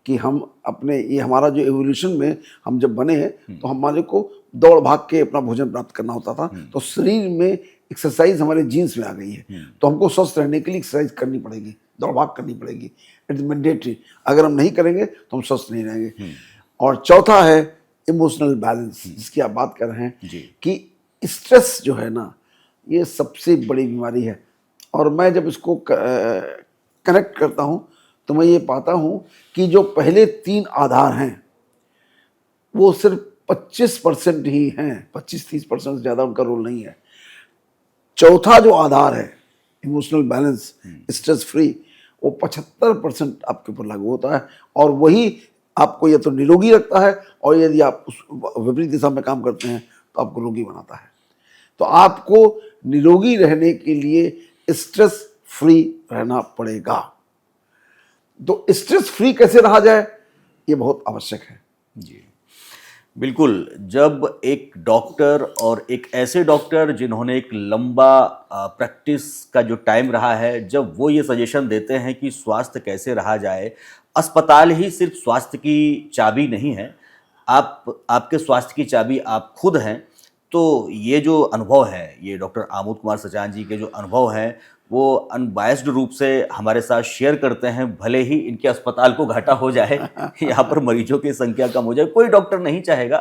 कि हम अपने, ये हमारा जो एवोल्यूशन में हम जब बने हैं तो हमारे को दौड़ भाग के अपना भोजन प्राप्त करना होता था, तो शरीर में एक्सरसाइज हमारे जीन्स में आ गई है। तो हमको स्वस्थ रहने के लिए एक्सरसाइज करनी पड़ेगी, दौड़ भाग करनी पड़ेगी, इट्स मैंडेटरी। अगर हम नहीं करेंगे तो हम स्वस्थ नहीं रहेंगे। और चौथा है इमोशनल बैलेंस, जिसकी आप बात कर रहे हैं कि स्ट्रेस जो है ना, ये सबसे बड़ी बीमारी है। और मैं जब इसको कनेक्ट करता हूँ तो मैं ये पाता हूँ कि जो पहले 3 आधार हैं वो सिर्फ 25% ही हैं, 25-30% से ज़्यादा उनका रोल नहीं है। चौथा जो आधार है इमोशनल बैलेंस, स्ट्रेस फ्री, वो 75% आपके ऊपर लागू होता है, और वही आपको या तो निरोगी रखता है, और यदि आप उस विपरीत दिशा में काम करते हैं तो आपको रोगी बनाता है। तो आपको निरोगी रहने के लिए स्ट्रेस फ्री रहना पड़ेगा। तो स्ट्रेस फ्री कैसे रहा जाए, ये बहुत आवश्यक है। जी बिल्कुल। जब एक डॉक्टर, और एक ऐसे डॉक्टर जिन्होंने एक लंबा प्रैक्टिस का जो टाइम रहा है, जब वो ये सजेशन देते हैं कि स्वास्थ्य कैसे रहा जाए, अस्पताल ही सिर्फ स्वास्थ्य की चाबी नहीं है, आपके स्वास्थ्य की चाबी आप खुद हैं। तो ये जो अनुभव है, ये डॉक्टर आमोद कुमार सचान जी के जो अनुभव हैं, वो अनबायस्ड रूप से हमारे साथ शेयर करते हैं। भले ही इनके अस्पताल को घाटा हो जाए, यहाँ पर मरीजों की संख्या कम हो जाए, कोई डॉक्टर नहीं चाहेगा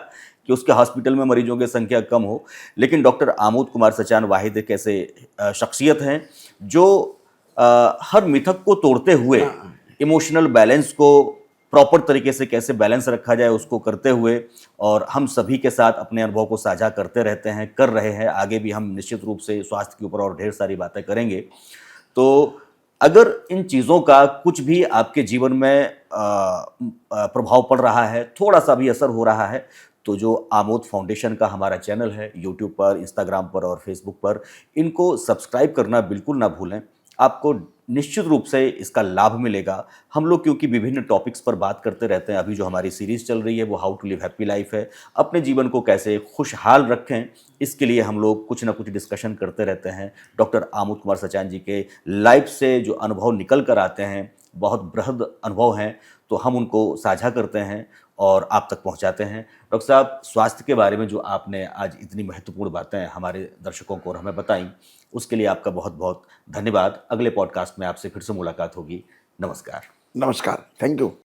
कि उसके हॉस्पिटल में मरीजों की संख्या कम हो, लेकिन डॉक्टर आमोद कुमार सचान वाहिद एक ऐसे शख्सियत हैं जो हर मिथक को तोड़ते हुए इमोशनल बैलेंस को प्रॉपर तरीके से कैसे बैलेंस रखा जाए उसको करते हुए, और हम सभी के साथ अपने अनुभव को साझा करते रहते हैं, कर रहे हैं। आगे भी हम निश्चित रूप से स्वास्थ्य के ऊपर और ढेर सारी बातें करेंगे। तो अगर इन चीज़ों का कुछ भी आपके जीवन में प्रभाव पड़ रहा है, थोड़ा सा भी असर हो रहा है, तो जो आमोद फाउंडेशन का हमारा चैनल है यूट्यूब पर, इंस्टाग्राम पर और फेसबुक पर, इनको सब्सक्राइब करना बिल्कुल ना भूलें। आपको निश्चित रूप से इसका लाभ मिलेगा। हम लोग क्योंकि विभिन्न टॉपिक्स पर बात करते रहते हैं, अभी जो हमारी सीरीज़ चल रही है वो how to live happy life है। अपने जीवन को कैसे खुशहाल रखें, इसके लिए हम लोग कुछ ना कुछ डिस्कशन करते रहते हैं। डॉक्टर आमोद कुमार सचान जी के लाइफ से जो अनुभव निकल कर आते हैं, बहुत बृहद अनुभव हैं, तो हम उनको साझा करते हैं और आप तक पहुंचाते हैं। डॉक्टर साहब, स्वास्थ्य के बारे में जो आपने आज इतनी महत्वपूर्ण बातें हमारे दर्शकों को और हमें बताई, उसके लिए आपका बहुत बहुत धन्यवाद। अगले पॉडकास्ट में आपसे फिर से मुलाकात होगी। नमस्कार। नमस्कार, थैंक यू।